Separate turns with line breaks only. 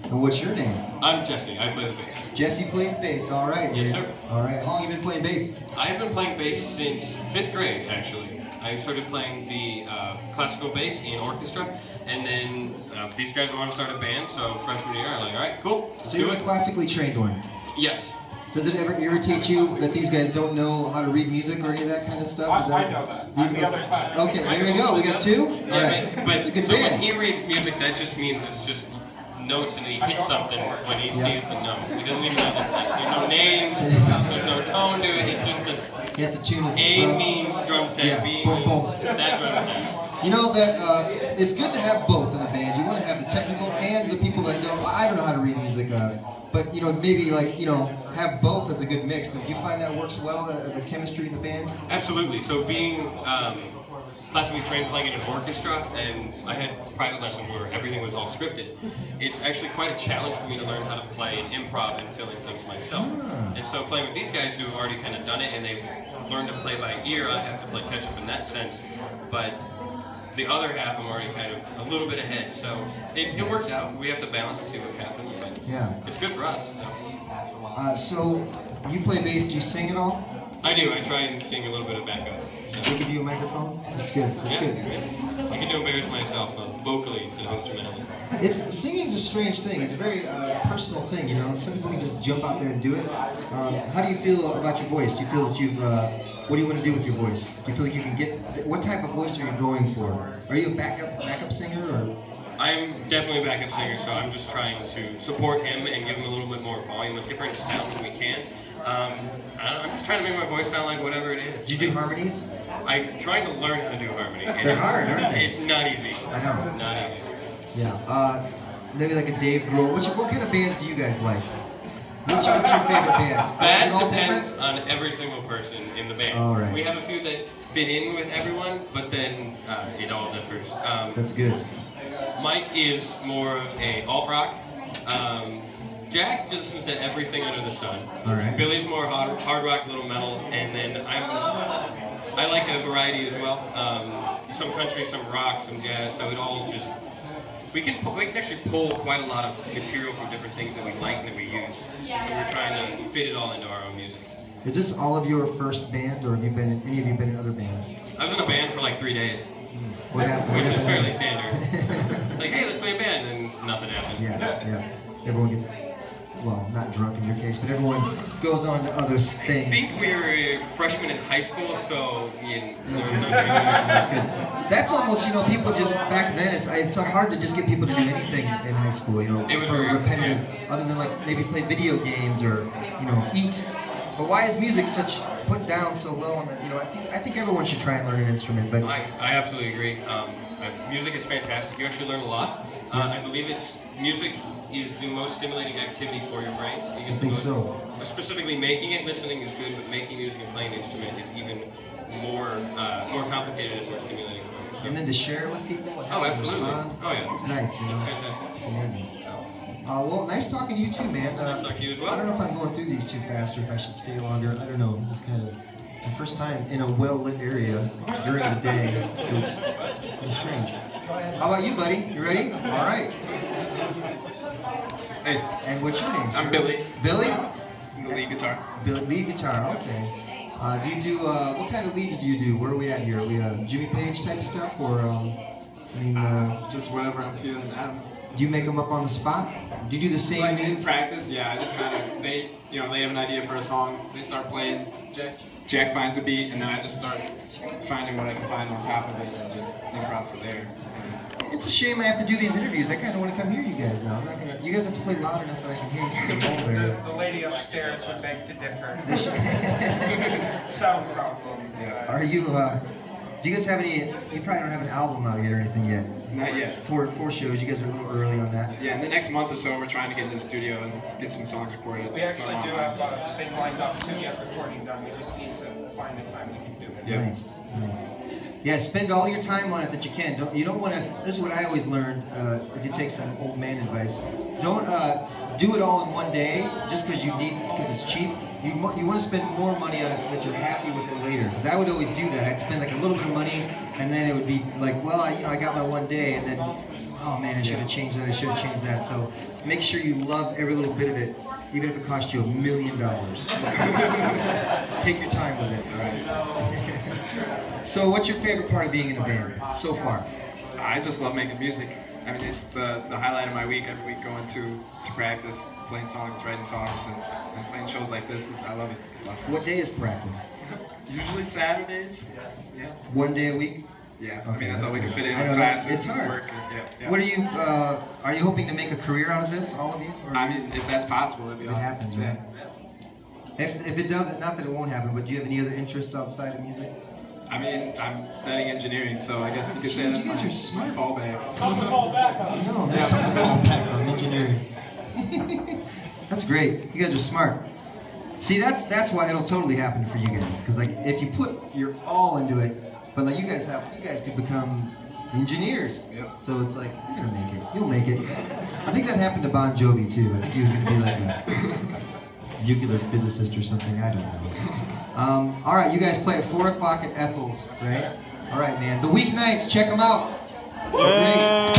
And what's your name?
I'm Jesse. I play the bass.
Jesse plays bass. All right.
Yes, sir.
All right. How long have you been playing bass?
I've been playing bass since 5th grade, actually. I started playing the classical bass in orchestra, and then these guys wanted to start a band, so freshman year, I'm like, all right, cool.
So you're a classically trained one?
Yes.
Does it ever irritate you that these guys don't know how to read music or any of that kind of stuff?
I know that. I'm the other class.
Okay, there we go. We got two?
Yeah,
All right.
but
It's a good
so
band.
when he reads music, that just means it's just notes, and he hits something when he sees the notes. He doesn't even know there's no names, there's no tone to it. It's just
He has to tune his
A
drums.
means drum set,
Yeah,
B
boom,
means
boom.
that drum set.
You know that it's good to have both in a band. You want to have the technical and the people that don't. I don't know how to read music, but you know, maybe like have both as a good mix. Did you find that works well, the chemistry in the band?
Absolutely. So being classically trained playing in an orchestra, and I had private lessons where everything was all scripted. It's actually quite a challenge for me to learn how to play and improv and fill in things myself. And so playing with these guys who have already kind of done it and they've learned to play by ear, I have to play catch up in that sense. But the other half, I'm already kind of a little bit ahead. So it works out. We have to balance and see what happens. But
Yeah.
it's good for us.
So you play bass. Do you sing at all?
I do. I try and sing a little bit of backup. So.
They give you a microphone? That's good. That's good.
I get to embarrass myself vocally instead of instrumentally.
Singing's a strange thing. It's a very personal thing, you know. Some people can just jump out there and do it. How do you feel about your voice? Do you feel that you've, what do you want to do with your voice? Do you feel like you can get, what type of voice are you going for? Are you a backup singer, or?
I'm definitely a backup singer, so I'm just trying to support him and give him a little bit more volume, a different sound than we can. I'm just trying to make my voice sound like whatever it is.
Do you do harmonies?
I'm trying to learn how to do harmony.
They're hard, aren't they?
It's not easy.
I know.
Not easy.
Yeah. Maybe like a Dave Grohl. What kind of bands do you guys like? What's your favorite bands? Is it
That
all
depends
different?
on every single person in the band.
All right.
We have a few that fit in with everyone, but then it all differs.
That's good.
Mike is more of a alt rock. Jack just listens to everything under the sun.
All right.
Billy's more hard rock, little metal, and then I like a variety as well. Some country, some rock, some jazz. So it all just we can actually pull quite a lot of material from different things that we like and that we use. So we're trying to fit it all into our own music.
Is this all of your first band, or have you been any of you been in other bands?
I was in a band for like 3 days.
What happened?
Which is fairly standard. It's like, hey, let's play a band, and nothing happened.
Yeah. Everyone gets, well, not drunk in your case, but everyone goes on to other
I
things.
think we were freshmen in high school, so
That's good. That's almost, people just, back then, it's hard to just get people to do anything in high school,
It was
for
very
repetitive, other than like maybe play video games or, eat. But why is music put down so low on the, I think everyone should try and learn an instrument, but
I absolutely agree. Music is fantastic. You actually learn a lot. I believe music is the most stimulating activity for your brain.
I think so.
Specifically, making it, listening is good, but making music and playing an instrument is even more complicated and more stimulating. So.
And then to share it with people and have them
absolutely.
respond.
Oh yeah.
It's nice,
It's fantastic.
It's amazing. Well, nice talking to you too, man.
Nice talking to you as well.
I don't know if I'm going through these too fast or if I should stay longer. I don't know. This is kind of my first time in a well-lit area during the day, so it's strange. How about you, buddy? You ready? All right.
Hey.
And what's your name, sir?
I'm Billy.
Billy?
I'm the lead guitar.
Billy, lead guitar, okay. Do you do, what kind of leads do you do? Where are we at here? Are we Jimmy Page type stuff, or,
Just whatever I'm feeling.
do you make them up on the spot? Do you do the same
Like in
leads?
practice, yeah. I just kind of they have an idea for a song. They start playing. Jack finds a beat, and then I just start finding what I can find on top of it, and just improv from there.
It's a shame I have to do these interviews. I kind of want to come hear you guys now. I'm not gonna. You guys have to play loud enough that I can hear you from over there.
The lady upstairs would beg to differ.
Does she-
Sound problems.
Are you? Do you guys have any? You probably don't have an album out yet or anything yet.
Not yet.
Four shows. You guys are a little early on that.
Yeah, in the next month or so, we're trying to get in the studio and get some songs recorded.
We actually do have a thing lined up to get recording done. We just need to find a time we can do it.
Yeah.
Nice. Yeah, spend all your time on it that you can. You don't want to. This is what I always learned. If you take some old man advice, don't do it all in one day just because it's cheap. You want to spend more money on it so that you're happy with it later. Because I would always do that. I'd spend like a little bit of money and then it would be like, well, I got my one day, and then, oh man, I should have changed that, I should have changed that. So make sure you love every little bit of it, even if it costs you $1 million. Just take your time with it, all right? So what's your favorite part of being in a band so far?
I just love making music. I mean, it's the highlight of my week. Every week going to practice, playing songs, writing songs, and playing shows like this. I love it. It's a lot of fun.
What day is practice?
Usually Saturdays. Yeah.
One day a week?
Yeah.
Okay,
I mean, that's all we can
good.
fit in.
I know,
Classes,
it's hard.
Work, and, yeah.
What are you hoping to make a career out of this, all of you? Or
I mean, if that's possible, it'd be
if it
awesome.
happens, right? If it doesn't, not that it won't happen, but do you have any other interests outside of music?
I mean, I'm studying engineering, so I guess you could say
Jeez,
that's
you guys
my
are smart.
fallback.
Something to fall back on.
No, that's something to fall back on, engineering. That's great. You guys are smart. See, that's why it'll totally happen for you guys. Because like, if you put your all into it, but like you guys could become engineers.
Yep.
So it's like, you're gonna make it. You'll make it. I think that happened to Bon Jovi too. I think he was gonna be like a nuclear physicist or something. I don't know. All right, you guys play at 4 o'clock at Ethel's, right? All right, man. The weeknights, check them out. Great.